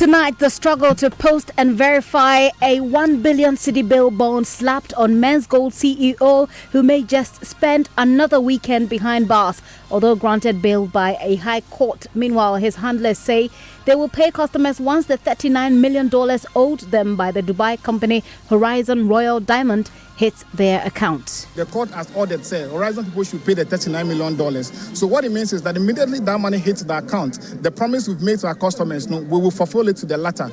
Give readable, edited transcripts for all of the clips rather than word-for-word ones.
Tonight, the struggle to post and verify a 1 billion cedi bill bond slapped on Men's Gold CEO who may just spend another weekend behind bars, although granted bail by a high court. Meanwhile, his handlers say they will pay customers once the $39 million owed them by the Dubai company Horizon Royal Diamond hits their account. The court has ordered, say, Horizon people should pay the $39 million. So what it means is that immediately that money hits the account, the promise we've made to our customers, we will fulfill it to the latter.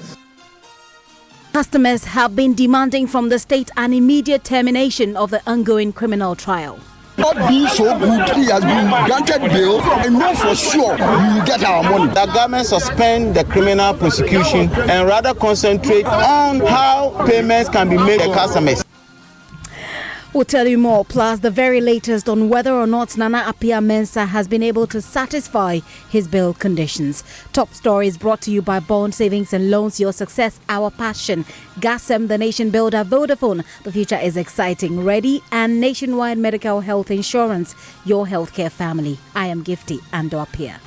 Customers have been demanding from the state an immediate termination of the ongoing criminal trial. Not being so good, he has been granted bail and know for sure we will get our money. The government suspend the criminal prosecution and rather concentrate on how payments can be made to customers. We'll tell you more, plus the very latest on whether or not Nana Appiah-Mensah has been able to satisfy his bail conditions. Top Story is brought to you by Bond Savings and Loans, your success, our passion. Gasem, the nation builder. Vodafone, the future is exciting. Ready, and Nationwide Medical Health Insurance, your healthcare family. I am Gifty Ando-Appiah.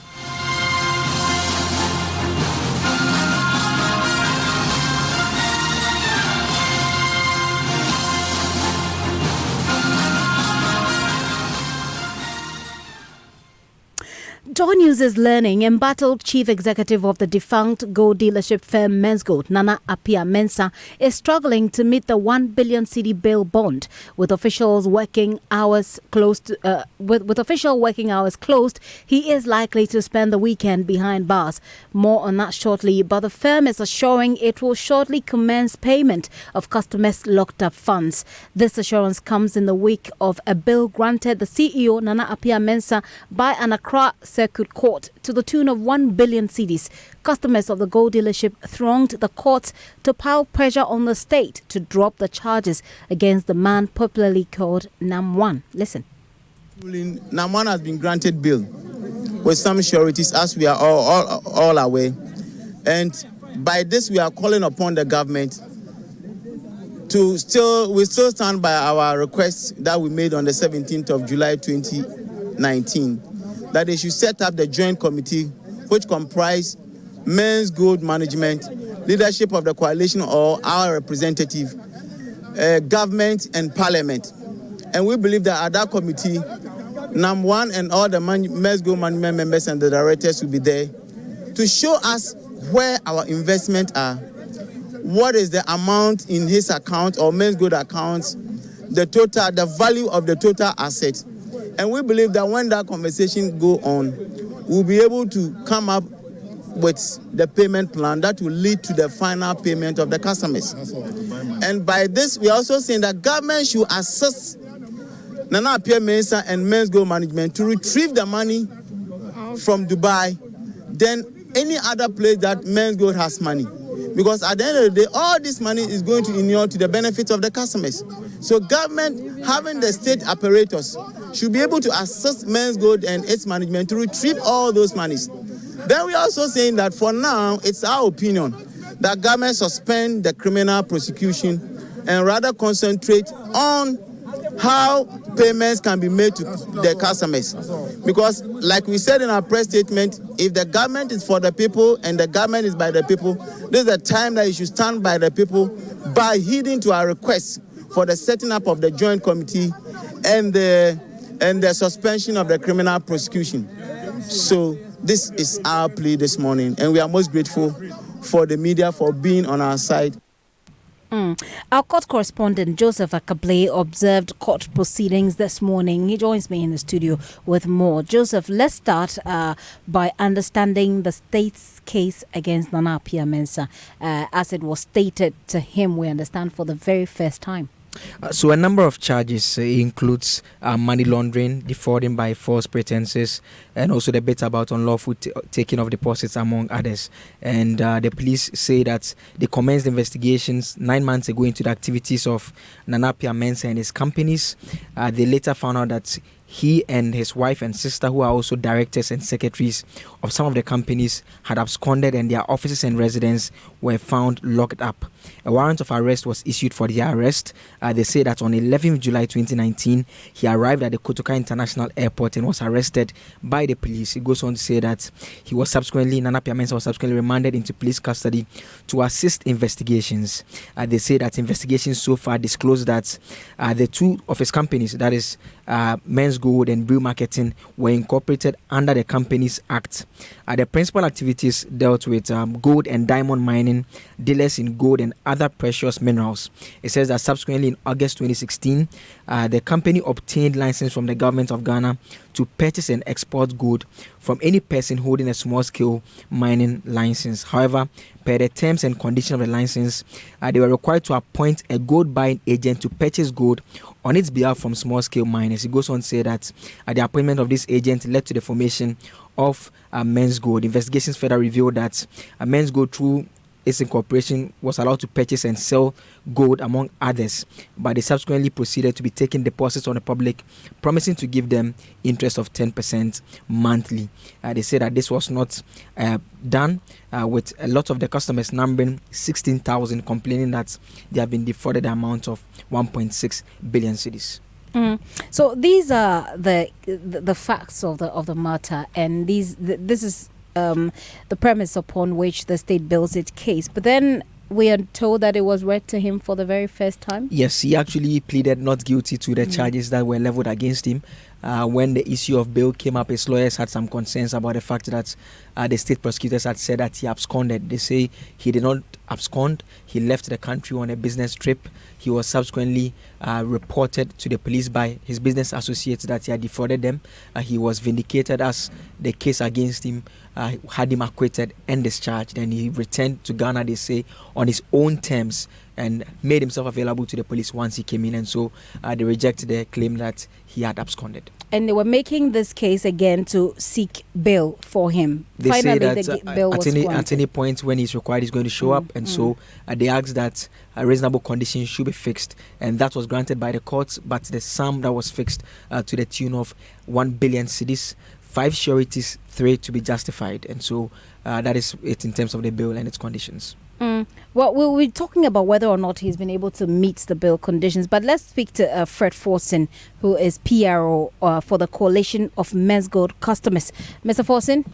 Joy News is learning embattled chief executive of the defunct gold dealership firm Men's Gold, Nana Appiah-Mensah, is struggling to meet the 1 billion cedi bail bond. With official working hours closed, he is likely to spend the weekend behind bars. More on that shortly, but the firm is assuring it will shortly commence payment of customers' locked-up funds. This assurance comes in the wake of a bill granted the CEO, Nana Appiah-Mensah, by an Accra Circuit Court to the tune of 1 billion cedis. Customers of the gold dealership thronged the courts to pile pressure on the state to drop the charges against the man popularly called Nam1. Listen. Nam1 has been granted bail with some sureties, as we are all aware. And by this, we are calling upon the government to still stand by our request that we made on the 17th of July 2019. That they should set up the joint committee which comprise Men's Gold management, leadership of the coalition or our representative, government and parliament. And we believe that at that committee, Nam1 and all the Men's Gold management members and the directors will be there to show us where our investments are, what is the amount in his account or Men's Gold accounts, the value of the total asset. And we believe that when that conversation go on, we'll be able to come up with the payment plan that will lead to the final payment of the customers. And by this, we are also saying that government should assist Nana Appiah-Mensah and Men's Gold management to retrieve the money from Dubai, then any other place that Men's Gold has money. Because at the end of the day, all this money is going to inure to the benefit of the customers. So government, having the state apparatus, should be able to assist Men's Gold and its management to retrieve all those monies. Then we are also saying that for now, it's our opinion that government suspend the criminal prosecution and rather concentrate on how payments can be made to the customers. Because like we said in our press statement, if the government is for the people and the government is by the people, this is the time that you should stand by the people by heeding to our request for the setting up of the joint committee and the suspension of the criminal prosecution. So this is our plea this morning, and we are most grateful for the media for being on our side. Our court correspondent Joseph Akable observed court proceedings this morning. He joins me in the studio with more. Joseph, let's start by understanding the state's case against Nana Appiah-Mensah. As it was stated to him, we understand for the very first time. So a number of charges includes money laundering, defrauding by false pretenses, and also the bit about unlawful taking of deposits, among others. And the police say that they commenced investigations 9 months ago into the activities of Nana Appiah-Mensah and his companies. They later found out that he and his wife and sister, who are also directors and secretaries of some of the companies, had absconded, and their offices and residence were found locked up. A warrant of arrest was issued for their arrest. They say that on 11th July 2019, he arrived at the Kotoka International Airport and was arrested by the police. It goes on to say that Nana Piamensa was subsequently remanded into police custody to assist investigations. They say that investigations so far disclosed that the two of his companies, that is Men's Gold and Brew Marketing, were incorporated under the Companies Act. The principal activities dealt with gold and diamond mining, dealers in gold and other precious minerals. It says that subsequently in August 2016, the company obtained license from the government of Ghana to purchase and export gold from any person holding a small-scale mining license. However, per the terms and conditions of the license, they were required to appoint a gold buying agent to purchase gold on its behalf from small-scale miners. It goes on to say that the appointment of this agent led to the formation of Men's Gold. Investigations further revealed that Men's Gold, through its incorporation, was allowed to purchase and sell gold among others, but they subsequently proceeded to be taking deposits on the public, promising to give them interest of 10% monthly. They say that this was not done, with a lot of the customers, numbering 16,000, complaining that they have been defrauded the amount of 1.6 billion cedis. So these are the facts of the matter, and this is the premise upon which the state builds its case. But then we are told that it was read to him for the very first time. Yes, he actually pleaded not guilty to the charges that were leveled against him. When the issue of bail came up, his lawyers had some concerns about the fact that the state prosecutors had said that he absconded. They say he did not abscond. He left the country on a business trip. He was subsequently reported to the police by his business associates that he had defrauded them. He was vindicated as the case against him had him acquitted and discharged. Then he returned to Ghana, they say, on his own terms, and made himself available to the police once he came in. And so they rejected the claim that he had absconded. And they were making this case again to seek bail for him. They Finally, say that bail was at any point when he's required, he's going to show up. And so they asked that reasonable conditions should be fixed. And that was granted by the courts. But the sum that was fixed to the tune of 1 billion cedis, 5 sureties, 3 to be justified. And so that is it in terms of the bail and its conditions. Well, we'll be talking about whether or not he's been able to meet the bail conditions. But let's speak to Fred Forson, who is PRO for the Coalition of Men's Gold Customers. Mr. Forson?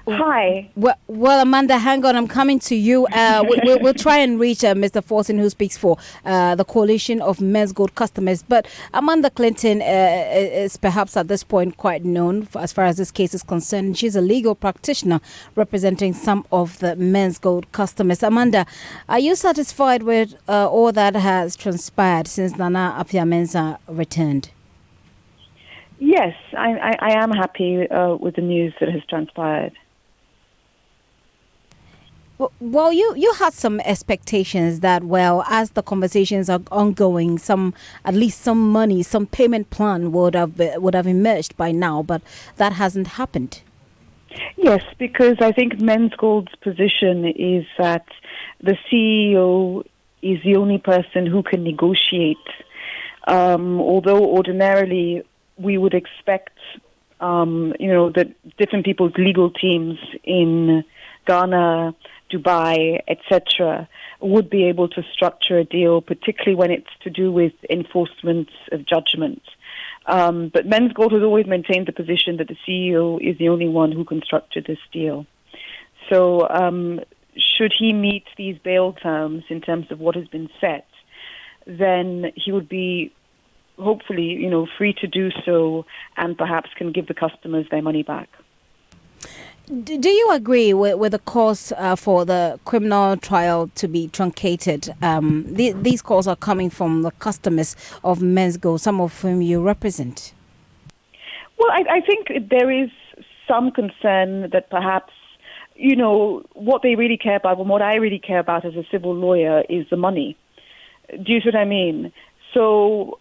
Hi. Well, Amanda, hang on. I'm coming to you. We'll try and reach Mr. Forson, who speaks for the Coalition of Men's Gold Customers. But Amanda Clinton is perhaps at this point quite known as far as this case is concerned. She's a legal practitioner representing some of the Men's Gold customers. Amanda, are you satisfied with all that has transpired since Nana Piamensa returned? Yes, I am happy with the news that has transpired. Well, you had some expectations that, well, as the conversations are ongoing, at least some money, some payment plan would have emerged by now, but that hasn't happened. Yes, because I think Men's Gold's position is that the CEO is the only person who can negotiate. Although ordinarily we would expect, that different people's legal teams in Ghana, Dubai, etc., would be able to structure a deal, particularly when it's to do with enforcement of judgment. But Men's Gold has always maintained the position that the CEO is the only one who can structure this deal. So should he meet these bail terms in terms of what has been set, then he would be hopefully, free to do so, and perhaps can give the customers their money back. Do you agree with the calls for the criminal trial to be truncated? These calls are coming from the customers of Men's Gold, some of whom you represent. Well, I think there is some concern that perhaps, what they really care about, and what I really care about as a civil lawyer, is the money. Do you see what I mean? So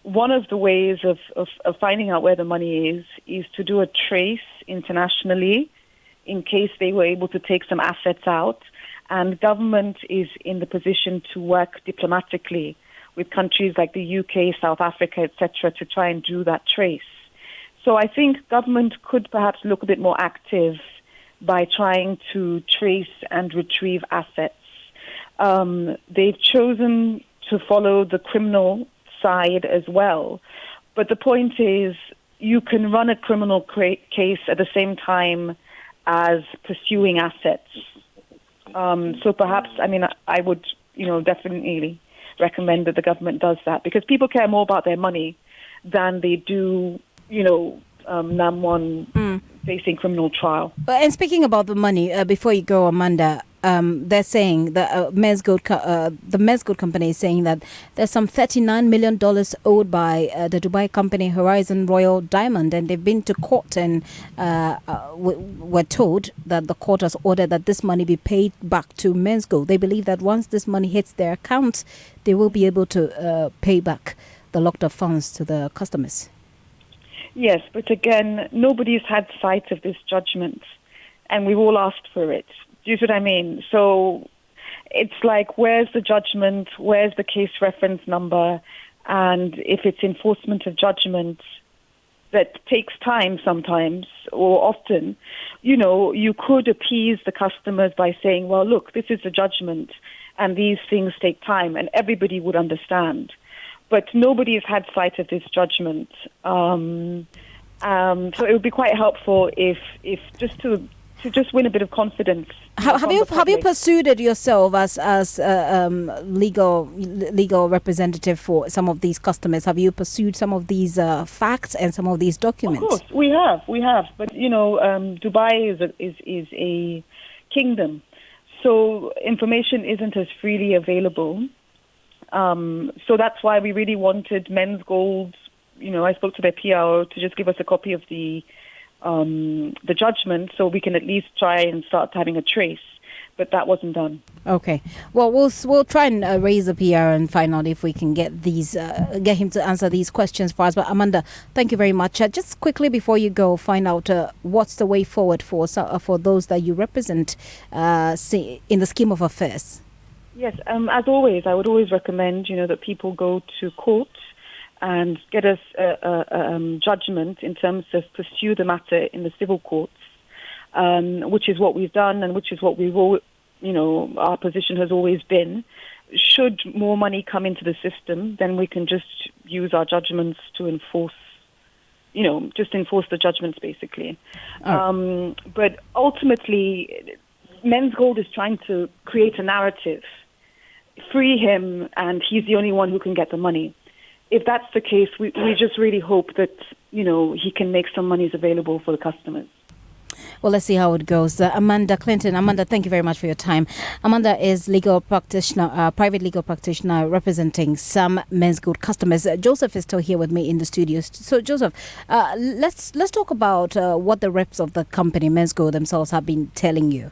one of the ways of finding out where the money is to do a trace internationally in case they were able to take some assets out. And government is in the position to work diplomatically with countries like the UK, South Africa, etc., to try and do that trace. So I think government could perhaps look a bit more active by trying to trace and retrieve assets. They've chosen to follow the criminal side as well. But the point is, you can run a criminal case at the same time as pursuing assets. So perhaps, I would, definitely recommend that the government does that, because people care more about their money than they do, NAM1 facing criminal trial. And speaking about the money, before you go, Amanda, they're saying that the Men's Gold company is saying that there's some $39 million owed by the Dubai company Horizon Royal Diamond, and they've been to court and were told that the court has ordered that this money be paid back to Men's Gold. They believe that once this money hits their accounts, they will be able to pay back the locked up funds to the customers. Yes, but again, nobody's had sight of this judgment, and we've all asked for it. Do you see what I mean? So it's like, where's the judgment? Where's the case reference number? And if it's enforcement of judgment that takes time sometimes or often, you could appease the customers by saying, well, look, this is the judgment and these things take time, and everybody would understand. But nobody has had sight of this judgment. So it would be quite helpful if just to win a bit of confidence. Have you pursued it yourself as legal representative for some of these customers? Have you pursued some of these facts and some of these documents? Of course, we have. But Dubai is a kingdom, so information isn't as freely available. So that's why we really wanted Men's Gold. I spoke to their PRO to just give us a copy of the judgment, so we can at least try and start having a trace. But that wasn't done. Okay. Well, we'll try and raise the PR and find out if we can get him to answer these questions for us. But Amanda, thank you very much. Just quickly before you go, find out what's the way forward for those that you represent in the scheme of affairs. Yes, as always, I would always recommend, that people go to court and get us a judgment in terms of pursue the matter in the civil courts, which is what we've done and which is what we've all, our position has always been. Should more money come into the system, then we can just use our judgments to enforce, enforce the judgments basically. Right. But ultimately, Men's Gold is trying to create a narrative. Free him, and he's the only one who can get the money. If that's the case, we just really hope that, he can make some monies available for the customers. Well, let's see how it goes. Amanda Clinton. Amanda, thank you very much for your time. Amanda is legal practitioner, private legal practitioner representing some Men's Gold customers. Joseph is still here with me in the studio. So, Joseph, let's talk about what the reps of the company Men's Gold themselves have been telling you.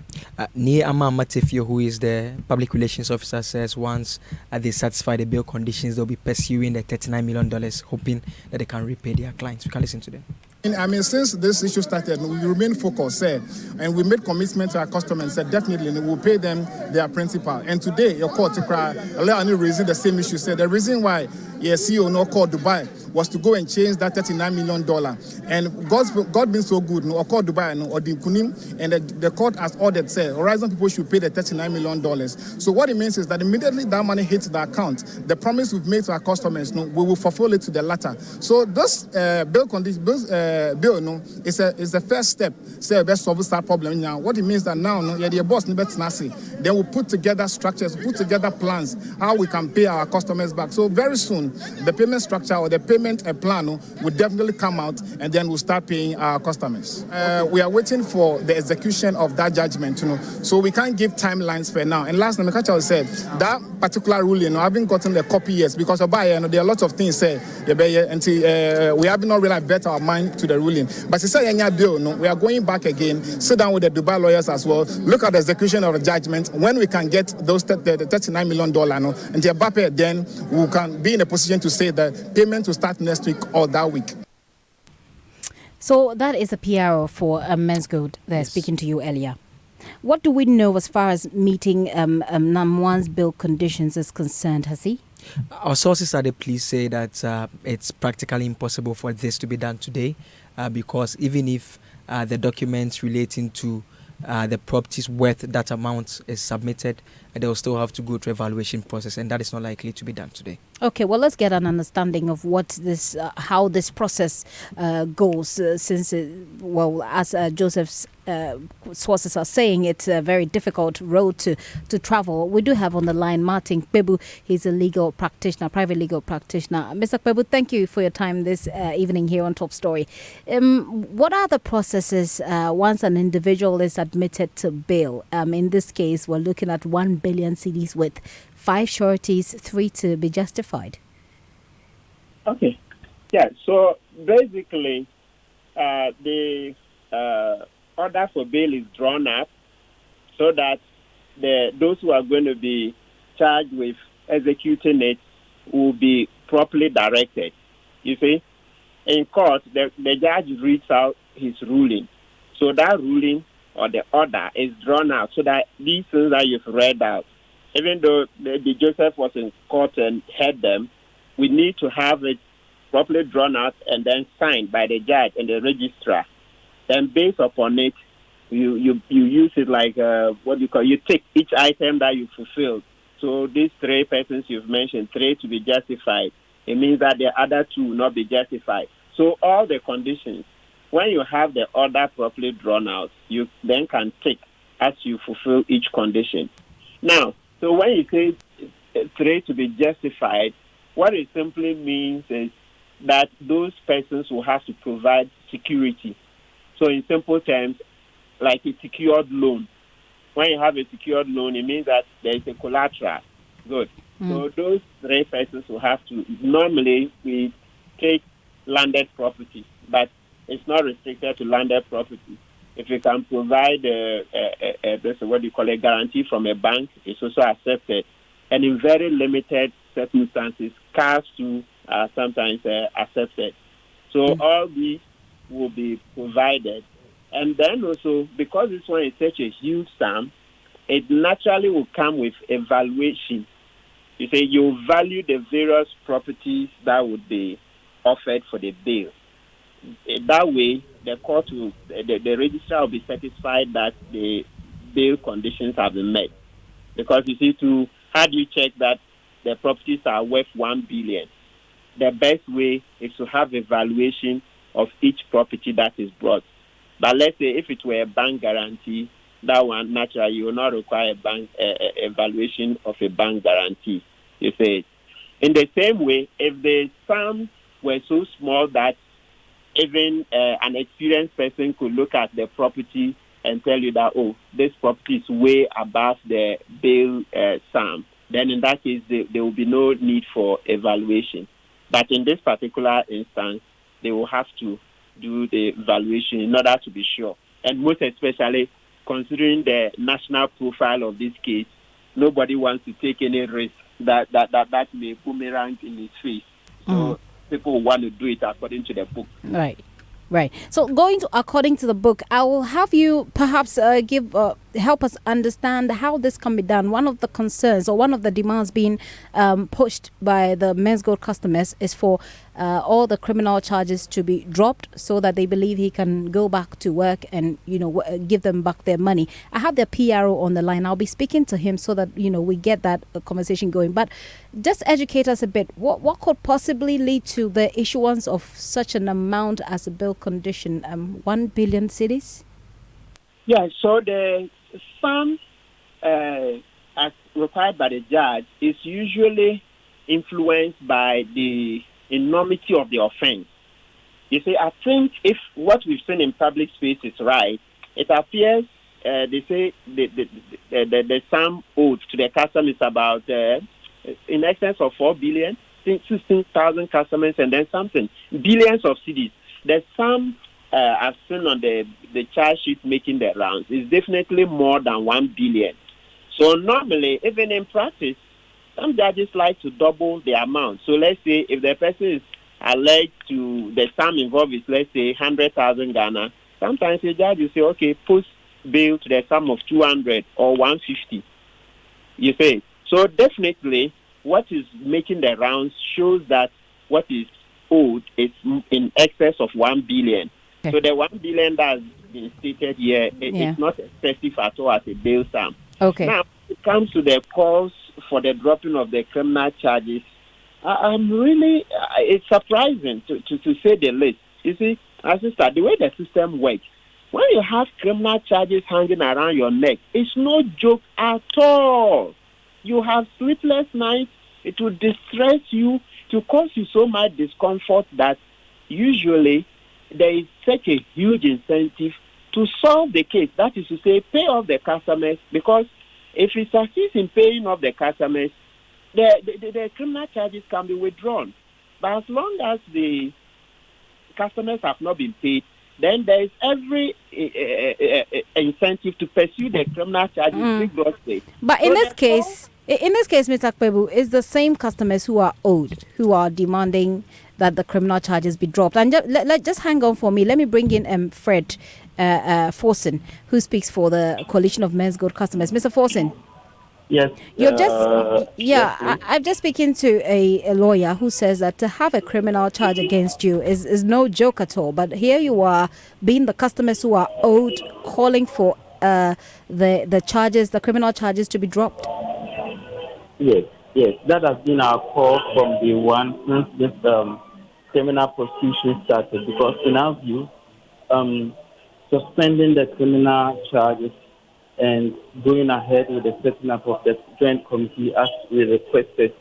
Nia Ama Matifio, who is the public relations officer, says once they satisfy the bail conditions, they'll be pursuing the $39 million, hoping that they can repay their clients. We can listen to them. Since this issue started, we remain focused, and we made commitment to our customers that definitely we'll pay them their principal. And today, your court to cry, raising the same issue. Said the reason why CEO no called Dubai was to go and change that $39 million. And God being so good, no called Dubai no or Kunim, and the court has ordered say Horizon people should pay the $39 million. So what it means is that immediately that money hits the account, the promise we've made to our customers, we will fulfill it to the latter. So this bill is the first step. Say best solve that problem now. What it means that now, the boss then we'll put together structures, put together plans how we can pay our customers back. So very soon, the payment structure or the payment plan will definitely come out, and then we'll start paying our customers. We are waiting for the execution of that judgment, so we can't give timelines for now. And last time, Mekacha said that particular ruling, I haven't gotten the copy yet because of there are a lot of things say until we have not really bet our mind to the ruling. But it's a bill. We are going back again, sit down with the Dubai lawyers as well, look at the execution of the judgment. When we can get those the $39 million, and the then we can be in a position to say that payment will start next week or that week. So that is a PRO for Men's Gold. They're speaking to you earlier. What do we know as far as meeting NAM1's bill conditions is concerned, Hasi? Our sources at the police say that it's practically impossible for this to be done today because even if the documents relating to the property's worth, that amount is submitted, they'll still have to go through evaluation process, and that is not likely to be done today. Okay, well, let's get an understanding of what this, how this process goes. Since, as Joseph's sources are saying, it's a very difficult road to travel. We do have on the line Martin Kpebu. He's a legal practitioner, private legal practitioner. Mr. Kpebu, thank you for your time this evening here on Top Story. What are the processes once an individual is admitted to bail? In this case, we're looking at 1 billion cedis with 5 sureties, 3 to be justified. Okay. Yeah, so basically, the order for bail is drawn up so that those who are going to be charged with executing it will be properly directed. You see, in court, the judge reads out his ruling. So that ruling or the order is drawn out so that these things that you've read out, even though the Joseph was in court and heard them, we need to have it properly drawn out and then signed by the judge and the registrar. Then based upon it, you use it like you take each item that you fulfilled. So these 3 persons you've mentioned, 3 to be justified. It means that the other 2 will not be justified. So all the conditions, when you have the order properly drawn out, you then can tick as you fulfill each condition. Now, so when you say 3 to be justified, what it simply means is that those persons will have to provide security. So in simple terms, like a secured loan. When you have a secured loan, it means that there is a collateral. Good. So those 3 persons will have to, normally we take landed property, but it's not restricted to landed property. If you can provide a guarantee from a bank, it's also accepted. And in very limited circumstances, cars too are sometimes accepted. So all these will be provided. And then also, because this one is such a huge sum, it naturally will come with evaluation. You say you value the various properties that would be offered for the bail. That way, the court will, the registrar will be satisfied that the bail conditions have been met. Because you see, how do you check that the properties are worth 1 billion? The best way is to have evaluation of each property that is brought. But let's say if it were a bank guarantee, that one naturally you will not require a bank evaluation of a bank guarantee. You say, in the same way, if the sums were so small that even an experienced person could look at the property and tell you that, oh, this property is way above the bail sum, then in that case, there will be no need for evaluation. But in this particular instance, they will have to do the evaluation in order to be sure. And most especially, considering the national profile of this case, nobody wants to take any risk that may boomerang in his face. So people want to do it according to the book. Right. So going to according to the book, I will have you perhaps help us understand how this can be done. One of the concerns or one of the demands being pushed by the Men's Gold customers is for all the criminal charges to be dropped so that they believe he can go back to work and, give them back their money. I have their PRO on the line. I'll be speaking to him so that, we get that conversation going. But just educate us a bit. What could possibly lead to the issuance of such an amount as a bail condition? 1 billion cedis? Yeah, so the sum as required by the judge is usually influenced by the enormity of the offense. You see, I think if what we've seen in public space is right, it appears they say the sum owed to the customer is about in excess of 4 billion, 16,000 customers, and then something billions of cedis. The sum I've seen on the charge sheet making the rounds is definitely more than 1 billion. So normally, even in practice, some judges like to double the amount. So let's say if the person is alleged to, the sum involved is, let's say, 100,000 Ghana, sometimes the judge will say, okay, post bail to the sum of 200 or 150. You say. So definitely, what is making the rounds shows that what is owed is in excess of 1 billion. Okay. So the 1 billion that has been stated here, it's not excessive at all as a bail sum. Okay. Now, when it comes to the calls for the dropping of the criminal charges, I'm really, it's surprising to say the least. You see, sister, the way the system works, when you have criminal charges hanging around your neck, it's no joke at all. You have sleepless nights. It will distress you, to cause you so much discomfort that usually there is such a huge incentive to solve the case. That is to say, pay off the customers, because if it succeeds in paying off the customers, the criminal charges can be withdrawn. But as long as the customers have not been paid, then there is every incentive to pursue the criminal charges rigorously. But in this case, Mr. Akpebu, it's the same customers who are owed, who are demanding that the criminal charges be dropped. And just hang on for me. Let me bring in Fred Forson, who speaks for the Coalition of Men's Gold Customers. Mr. Forson. Yes. I'm just speaking to a lawyer who says that to have a criminal charge against you is no joke at all. But here you are, being the customers who are owed, calling for the charges, the criminal charges, to be dropped. Yes. That has been our call from day one since this criminal prosecution started. Because in our view, suspending the criminal charges and going ahead with the setting up of the joint committee as we requested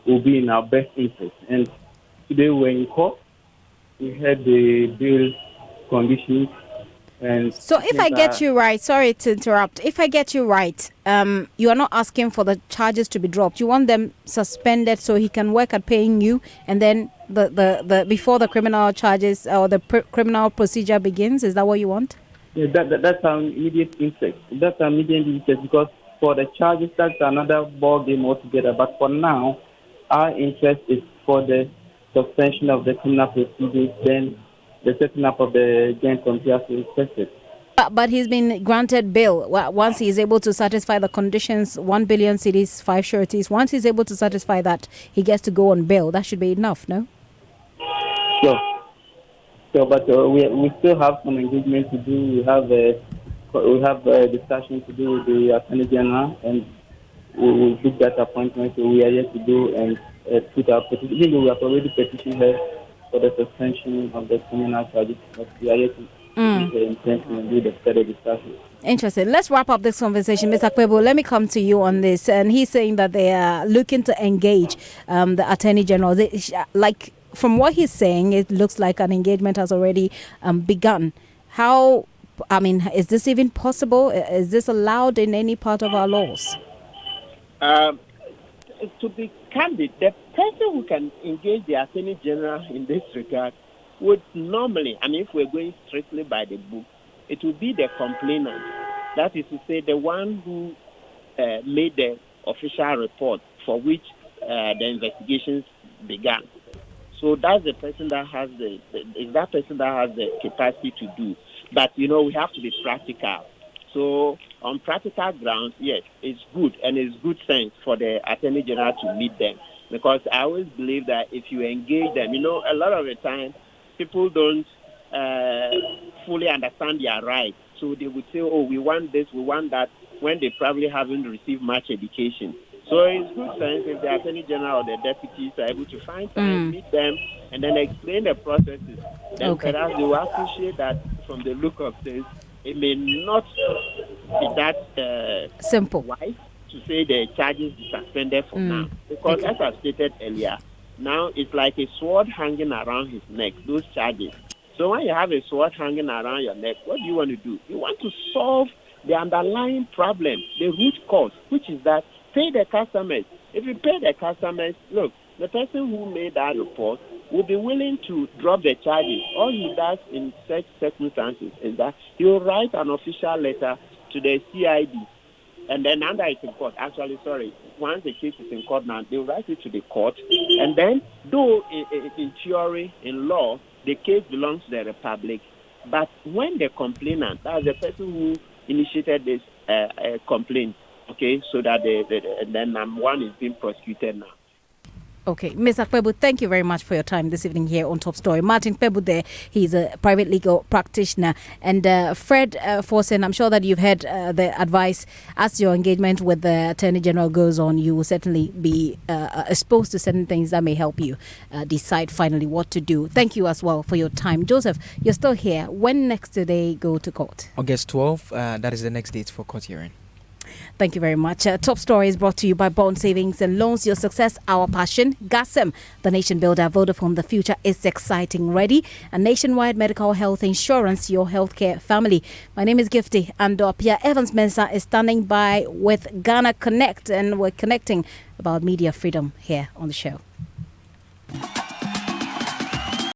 will be in our best interest. And today we're in court. We had the bill conditions. And so if I get you right, sorry to interrupt, if I get you right, you are not asking for the charges to be dropped. You want them suspended so he can work at paying you, and then the before the criminal charges or the criminal procedure begins. Is that what you want? Yeah, that's our immediate interest. That's our immediate interest, because for the charges, that's another ball game altogether. But for now, our interest is for the suspension of the criminal proceedings, then the setting up of the joint committee as requested. But he's been granted bail once he is able to satisfy the conditions, 1 billion cedis, 5 sureties. Once he's able to satisfy that, he gets to go on bail. That should be enough, no? Sure. So, but we still have some engagement to do. We have a discussion to do with the Attorney General, and we will book that appointment. So we are yet to do and put our petition. Even though we have already petitioned her for the suspension of the criminal charges, but we are yet to do the further discussion. Interesting. Let's wrap up this conversation. Mr. Akpebu, let me come to you on this. And he's saying that they are looking to engage the Attorney General. From what he's saying, it looks like an engagement has already begun. Is this even possible? Is this allowed in any part of our laws? To be candid, the person who can engage the Attorney General in this regard would normally, if we're going strictly by the book, it would be the complainant. That is to say, the one who made the official report for which the investigations began. So that's the person that has the capacity to do. But, we have to be practical. So on practical grounds, yes, it's good, and it's good sense for the Attorney General to meet them. Because I always believe that if you engage them, a lot of the time, people don't fully understand their rights. So they would say, oh, we want this, we want that, when they probably haven't received much education. So it's good sense if the Attorney General or the deputies are able to find time, meet them, and then explain the processes. Then perhaps they will appreciate that from the look of things, it may not be that simple. Wise to say the charges be suspended for now. Because as I stated earlier, now it's like a sword hanging around his neck, those charges. So when you have a sword hanging around your neck, what do you want to do? You want to solve the underlying problem, the root cause, which is that pay the customers. If you pay the customers, look, the person who made that report will be willing to drop the charges. All he does in such circumstances is that he will write an official letter to the CID. And then under it's in court, once the case is in court now, they will write it to the court. And then, though in theory, in law, the case belongs to the Republic, but when the complainant, that's the person who initiated this complaint, okay, so that then one is being prosecuted now. Okay, Mr. Kpebu, thank you very much for your time this evening here on Top Story. Martin Kpebu there, he's a private legal practitioner. And Fred Forsen, I'm sure that you've heard the advice. As your engagement with the Attorney General goes on, you will certainly be exposed to certain things that may help you decide finally what to do. Thank you as well for your time. Joseph, you're still here. When next do they go to court? August 12th, that is the next date for court hearing. Thank you very much. Top Story is brought to you by Bond Savings and Loans. Your success, our passion. GASM, the nation builder. Vodafone, the future is exciting. Ready? A nationwide medical health insurance, your healthcare family. My name is Gifty, and Pierre Evans Mensah is standing by with Ghana Connect, and we're connecting about media freedom here on the show.